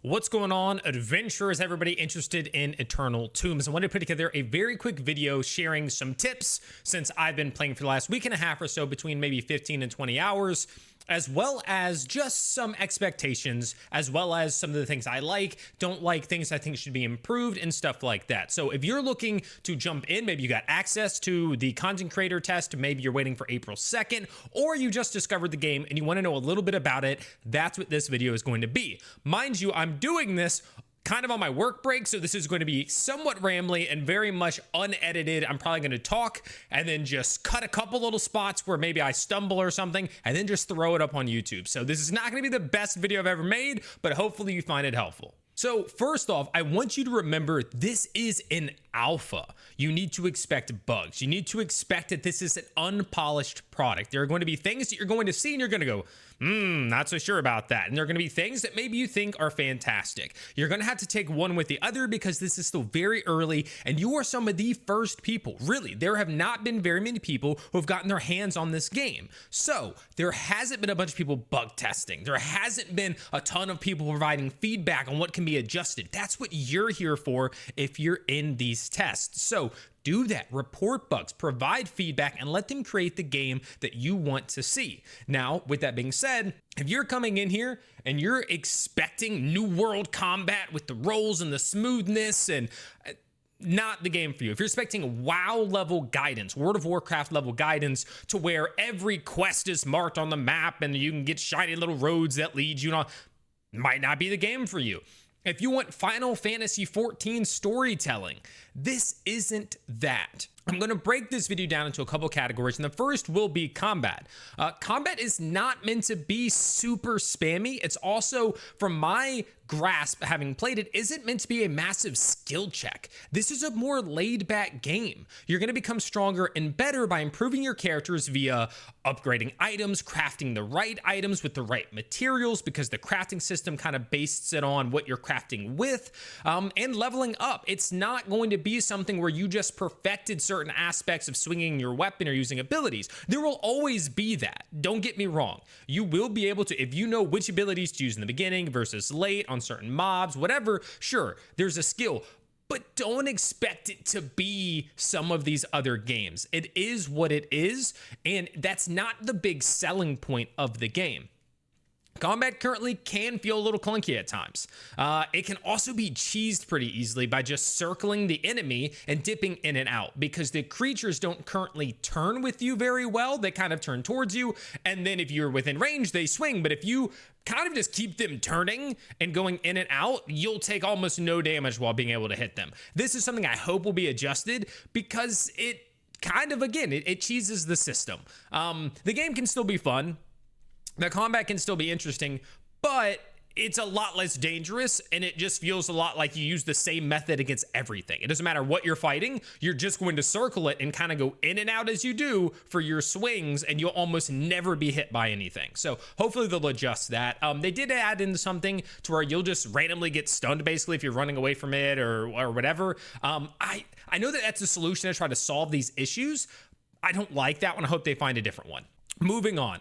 What's going on, adventurers, everybody interested in Eternal Tombs? I wanted to put together a very quick video sharing some tips since I've been playing for the last week and a half or so, between maybe 15 and 20 hours, as well as just some expectations, as well as some of the things I like, don't like, things I think should be improved, and stuff like that. So if you're looking to jump in, maybe you got access to the content creator test, maybe you're waiting for April 2nd, or you just discovered the game and you want to know a little bit about it, that's what this video is going to be. Mind you, I'm doing this kind of on my work break, so this is going to be somewhat rambly and very much unedited. I'm probably going to talk and then just cut a couple little spots where maybe I stumble or something and then just throw it up on YouTube. So this is not going to be the best video I've ever made, but hopefully you find it helpful. So first off, I want you to remember this is an alpha. You need to expect bugs. You need to expect that this is an unpolished product. There are going to be things that you're going to see and you're going to go, not so sure about that. And there are going to be things that maybe you think are fantastic. You're going to have to take one with the other because this is still very early and you are some of the first people. Really, there have not been very many people who have gotten their hands on this game. So there hasn't been a bunch of people bug testing. There hasn't been a ton of people providing feedback on what can be adjusted. That's what you're here for if you're in these tests. So do that, report bugs, provide feedback, and let them create the game that you want to see. Now, with that being said, if you're coming in here and you're expecting new world combat with the rolls and the smoothness and not the game for you. If you're expecting WoW level guidance, World of Warcraft level guidance, to where every quest is marked on the map and you can get shiny little roads that lead you on, might not be the game for you. If you want Final Fantasy XIV storytelling, this isn't that. I'm going to break this video down into a couple categories, and the first will be combat. Combat is not meant to be super spammy. It's also, from my grasp, having played it, isn't meant to be a massive skill check. This is a more laid back game. You're going to become stronger and better by improving your characters via upgrading items, crafting the right items with the right materials, because the crafting system kind of bases it on what you're crafting with, and leveling up. It's not going to be something where you just perfected certain aspects of swinging your weapon or using abilities. There will always be that. Don't get me wrong. You will be able to, if you know which abilities to use in the beginning versus late on certain mobs, whatever, sure, there's a skill, but don't expect it to be some of these other games. It is what it is, and that's not the big selling point of the game. Combat currently can feel a little clunky at times. It can also be cheesed pretty easily by just circling the enemy and dipping in and out, because the creatures don't currently turn with you very well. They kind of turn towards you, and then if you're within range, they swing. But if you kind of just keep them turning and going in and out, you'll take almost no damage while being able to hit them. This is something I hope will be adjusted, because it kind of, again, it cheeses the system. The game can still be fun. The combat can still be interesting, but it's a lot less dangerous, and it just feels a lot like you use the same method against everything. It doesn't matter what you're fighting, you're just going to circle it and kind of go in and out as you do for your swings, and you'll almost never be hit by anything. So hopefully they'll adjust that. They did add in something to where you'll just randomly get stunned, basically, if you're running away from it or whatever. I know that that's a solution to try to solve these issues. I don't like that one. I hope they find a different one. Moving on,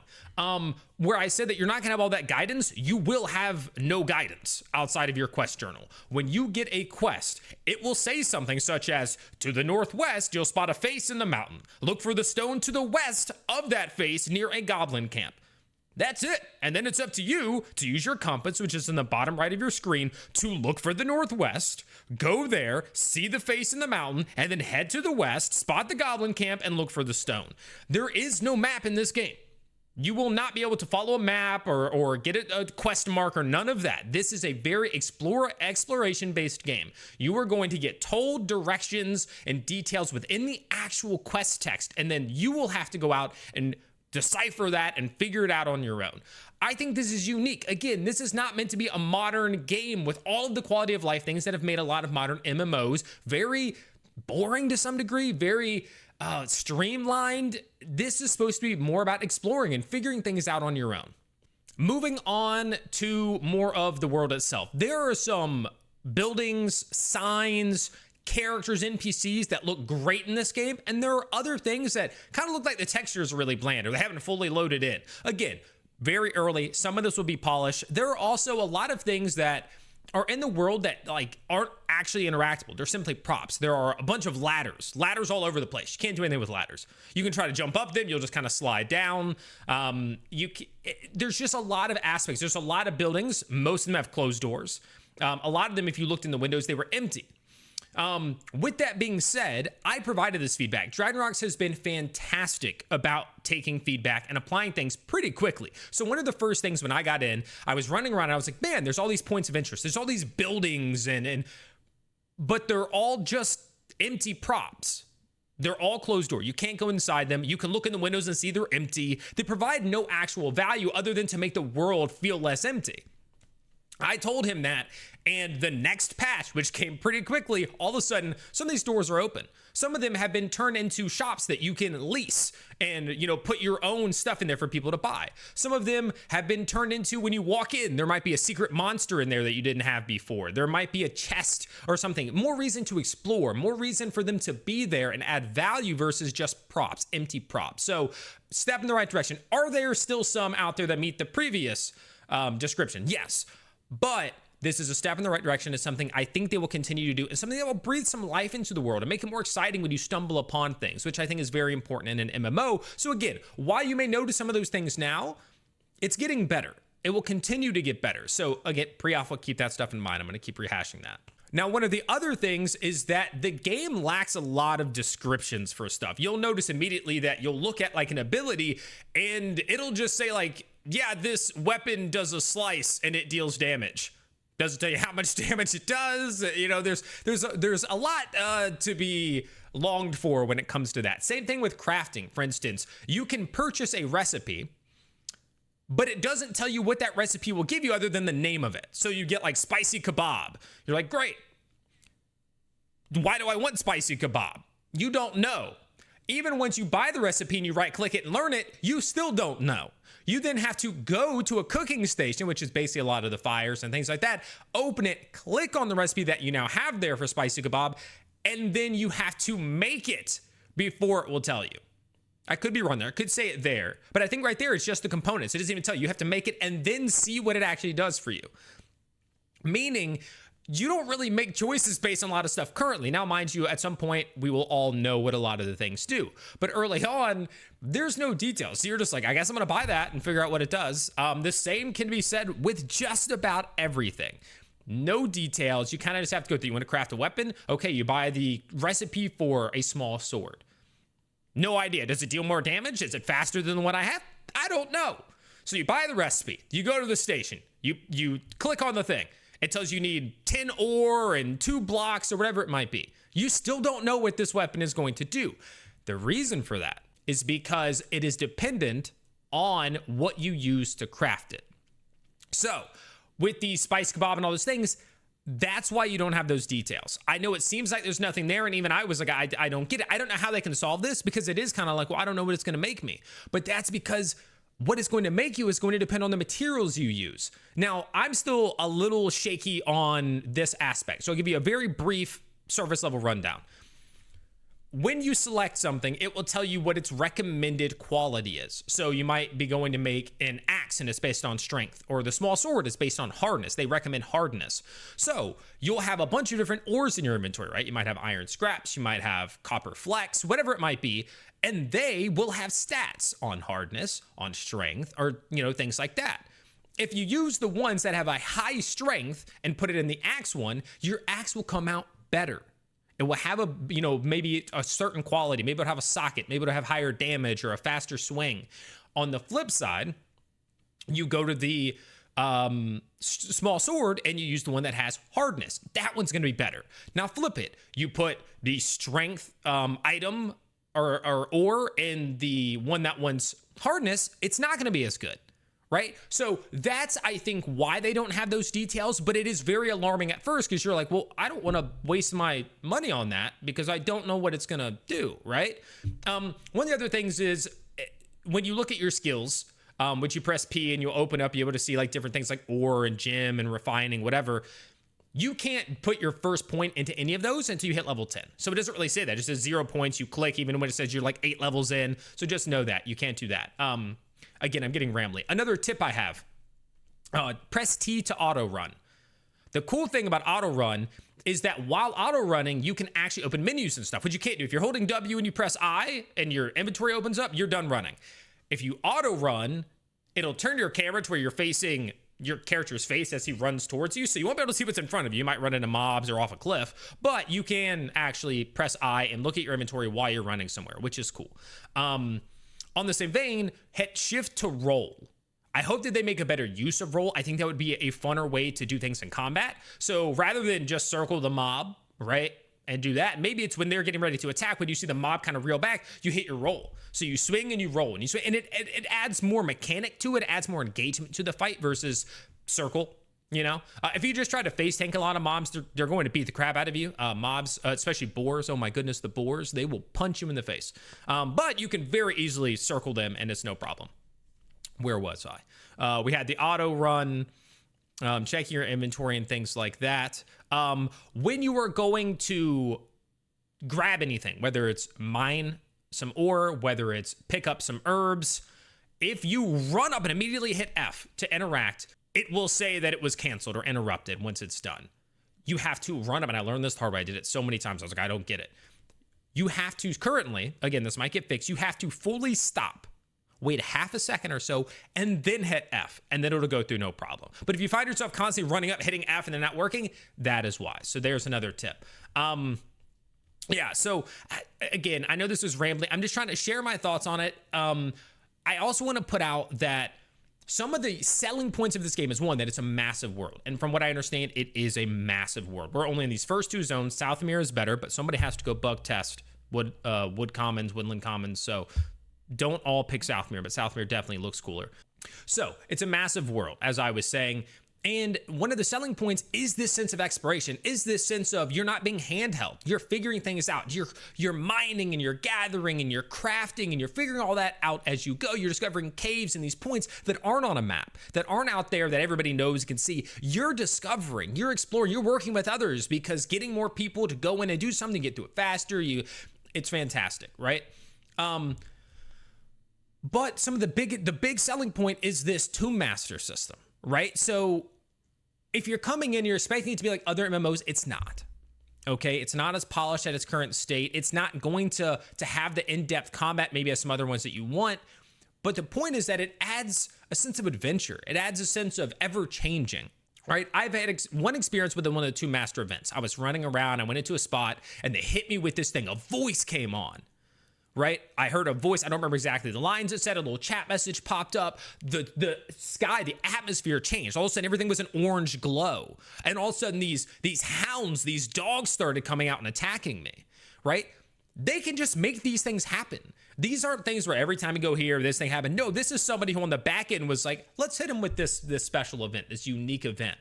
where I said that you're not gonna have all that guidance, you will have no guidance outside of your quest journal. When you get a quest, it will say something such as, to the northwest, you'll spot a face in the mountain. Look for the stone to the west of that face near a goblin camp. That's it. And then it's up to you to use your compass, which is in the bottom right of your screen, to look for the northwest, go there, see the face in the mountain, and then head to the west, spot the goblin camp, and look for the stone. There is no map in this game. You will not be able to follow a map or get a quest marker, none of that. This is a very exploration-based game. You are going to get told directions and details within the actual quest text, and then you will have to go out and decipher that and figure it out on your own. I think this is unique. Again, this is not meant to be a modern game with all of the quality of life things that have made a lot of modern MMOs very boring to some degree, very streamlined. This is supposed to be more about exploring and figuring things out on your own. Moving on to more of the world itself. There are some buildings, signs, characters, NPCs that look great in this game, and there are other things that kind of look like the textures are really bland or they haven't fully loaded in. Again, very early, some of this will be polished. There are also a lot of things that are in the world that like aren't actually interactable. They're simply props. There are a bunch of ladders all over the place. You can't do anything with ladders. You can try to jump up them. You'll just kind of slide down. There's just a lot of aspects. There's a lot of buildings. Most of them have closed doors. A lot of them, if you looked in the windows, they were empty. With that being said, I provided this feedback. DragonRocks has been fantastic about taking feedback and applying things pretty quickly. So one of the first things when I got in, I was running around and I was like, man, there's all these points of interest. There's all these buildings but they're all just empty props. They're all closed door. You can't go inside them. You can look in the windows and see they're empty. They provide no actual value other than to make the world feel less empty. I told him that, and the next patch, which came pretty quickly, all of a sudden, some of these doors are open. Some of them have been turned into shops that you can lease and, put your own stuff in there for people to buy. Some of them have been turned into, when you walk in, there might be a secret monster in there that you didn't have before. There might be a chest or something. More reason to explore, more reason for them to be there and add value versus just props, empty props. So, step in the right direction. Are there still some out there that meet the previous description? Yes. But this is a step in the right direction. It's something I think they will continue to do, and something that will breathe some life into the world and make it more exciting when you stumble upon things, which I think is very important in an MMO. So again, while you may notice some of those things now, it's getting better. It will continue to get better. So again, pre-alpha, keep that stuff in mind. I'm going to keep rehashing that. Now, one of the other things is that the game lacks a lot of descriptions for stuff. You'll notice immediately that you'll look at like an ability and it'll just say like, yeah, this weapon does a slice and it deals damage. Doesn't tell you how much damage it does. There's a lot to be longed for when it comes to that. Same thing with crafting. For instance, you can purchase a recipe, but it doesn't tell you what that recipe will give you other than the name of it. So you get like spicy kebab. You're like, great. Why do I want spicy kebab? You don't know. Even once you buy the recipe and you right click it and learn it, you still don't know. You then have to go to a cooking station, which is basically a lot of the fires and things like that, open it, click on the recipe that you now have there for spicy kebab, and then you have to make it before it will tell you. I could be wrong there. I could say it there. But I think right there, it's just the components. It doesn't even tell you. You have to make it and then see what it actually does for you. Meaning, you don't really make choices based on a lot of stuff currently. Now, mind you, at some point, we will all know what a lot of the things do. But early on, there's no details. So you're just like, I guess I'm going to buy that and figure out what it does. The same can be said with just about everything. No details. You kind of just have to go through. You want to craft a weapon? Okay, you buy the recipe for a small sword. No idea. Does it deal more damage? Is it faster than the one I have? I don't know. So you buy the recipe. You go to the station. You click on the thing. It tells you need 10 ore and 2 blocks or whatever it might be. You still don't know what this weapon is going to do. The reason for that is because it is dependent on what you use to craft it. So with the spice kebab and all those things, that's why you don't have those details. I know it seems like there's nothing there, and even I was like, I don't get it. I don't know how they can solve this, because it is kind of like, well, I don't know what it's going to make me. But that's because what it's going to make you is going to depend on the materials you use. Now, I'm still a little shaky on this aspect, so I'll give you a very brief surface level rundown. When you select something, it will tell you what its recommended quality is. So you might be going to make an axe and it's based on strength, or the small sword is based on hardness. They recommend hardness. So you'll have a bunch of different ores in your inventory, right? You might have iron scraps, you might have copper flecks, whatever it might be, and they will have stats on hardness, on strength, or things like that. If you use the ones that have a high strength and put it in the axe one, your axe will come out better. It will have maybe a certain quality. Maybe it'll have a socket. Maybe it'll have higher damage or a faster swing. On the flip side, you go to the small sword and you use the one that has hardness. That one's going to be better. Now flip it. You put the strength item or ore in the one that wants hardness. It's not going to be as good. Right? So that's, I think, why they don't have those details, but it is very alarming at first, because you're like, well, I don't want to waste my money on that because I don't know what it's going to do, right? One of the other things is when you look at your skills, which you press P and you'll open up, you're able to see like different things like ore and gem and refining, whatever. You can't put your first point into any of those until you hit level 10. So it doesn't really say that. It just says 0 points. You click even when it says you're like 8 levels in. So just know that you can't do that. Again, I'm getting rambly. Another tip I have, press T to auto run. The cool thing about auto run is that while auto running, you can actually open menus and stuff, which you can't do. If you're holding W and you press I and your inventory opens up, you're done running. If you auto run, it'll turn your camera to where you're facing your character's face as he runs towards you. So you won't be able to see what's in front of you. You might run into mobs or off a cliff, but you can actually press I and look at your inventory while you're running somewhere, which is cool. On the same vein, hit shift to roll. I hope that they make a better use of roll. I think that would be a funner way to do things in combat. So rather than just circle the mob, right, and do that, maybe it's when they're getting ready to attack, when you see the mob kind of reel back, you hit your roll. So you swing and you roll, and you swing, and it adds more mechanic to it, adds more engagement to the fight versus circle. You know, if you just try to face tank a lot of mobs, they're going to beat the crap out of you. Mobs, especially boars. Oh my goodness, the boars, they will punch you in the face. But you can very easily circle them, and it's no problem. Where was I? We had the auto run, checking your inventory and things like that. When you are going to grab anything, whether it's mine some ore, whether it's pick up some herbs, if you run up and immediately hit F to interact, it will say that it was canceled or interrupted once it's done. You have to run up, and I learned this the hard way. I did it so many times. I was like, I don't get it. You have to currently, again, this might get fixed. You have to fully stop, wait half a second or so, and then hit F, and then it'll go through no problem. But if you find yourself constantly running up, hitting F, and then not working, that is why. So there's another tip. Yeah, so again, I know this is rambling. I'm just trying to share my thoughts on it. I also want to put out that some of the selling points of this game is, one, that it's a massive world. And from what I understand, it is a massive world. We're only in these first two zones. South Mirror is better, but somebody has to go bug test wood commons, woodland commons. So don't all pick South Mirror, but South Mirror definitely looks cooler. So it's a massive world, as I was saying. And one of the selling points is this sense of exploration, is this sense of you're not being handheld. You're figuring things out. You're mining and you're gathering and you're crafting and you're figuring all that out as you go. You're discovering caves and these points that aren't on a map, that aren't out there that everybody knows and can see. You're discovering, you're exploring, you're working with others, because getting more people to go in and do something, get through it faster, it's fantastic, right? But some of the big selling point is this Tomb Master system, right? So if you're coming in, you're expecting it to be like other MMOs, it's not. Okay, it's not as polished at its current state. It's not going to have the in-depth combat maybe as some other ones that you want. But the point is that it adds a sense of adventure. It adds a sense of ever-changing, right? I've had one experience with one of the Tomb Master events. I was running around, I went into a spot, and they hit me with this thing. A voice came on. Right? I heard a voice. I don't remember exactly the lines it said. A little chat message popped up. The sky, the atmosphere changed. All of a sudden, everything was an orange glow. And all of a sudden, these hounds, these dogs started coming out and attacking me. Right? They can just make these things happen. These aren't things where every time you go here, this thing happened. No, this is somebody who on the back end was like, let's hit him with this special event, this unique event.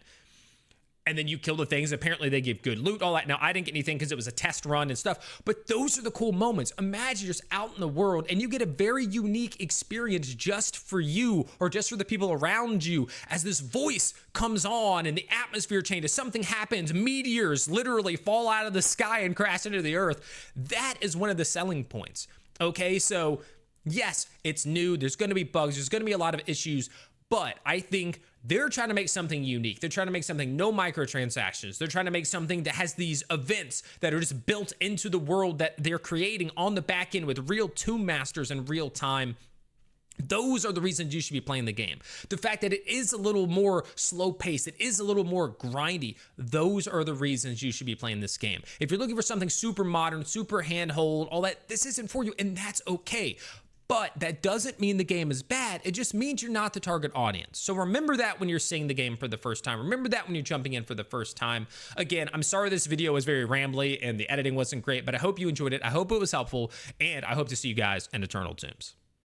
And then you kill the things. Apparently they give good loot, all that. Now, I didn't get anything because it was a test run and stuff, but those are the cool moments. Imagine you're just out in the world and you get a very unique experience just for you or just for the people around you as this voice comes on and the atmosphere changes, something happens, meteors literally fall out of the sky and crash into the earth. That is one of the selling points. Okay, so yes, it's new. There's going to be bugs. There's going to be a lot of issues, but I think they're trying to make something unique. They're trying to make something no microtransactions. They're trying to make something that has these events that are just built into the world that they're creating on the back end with real Tomb Masters in real time. Those are the reasons you should be playing the game. The fact that it is a little more slow paced, it is a little more grindy. Those are the reasons you should be playing this game. If you're looking for something super modern, super handhold, all that, this isn't for you, and that's okay. But that doesn't mean the game is bad. It just means you're not the target audience. So remember that when you're seeing the game for the first time. Remember that when you're jumping in for the first time. Again, I'm sorry this video was very rambly and the editing wasn't great, but I hope you enjoyed it. I hope it was helpful, and I hope to see you guys in Eternal Tombs.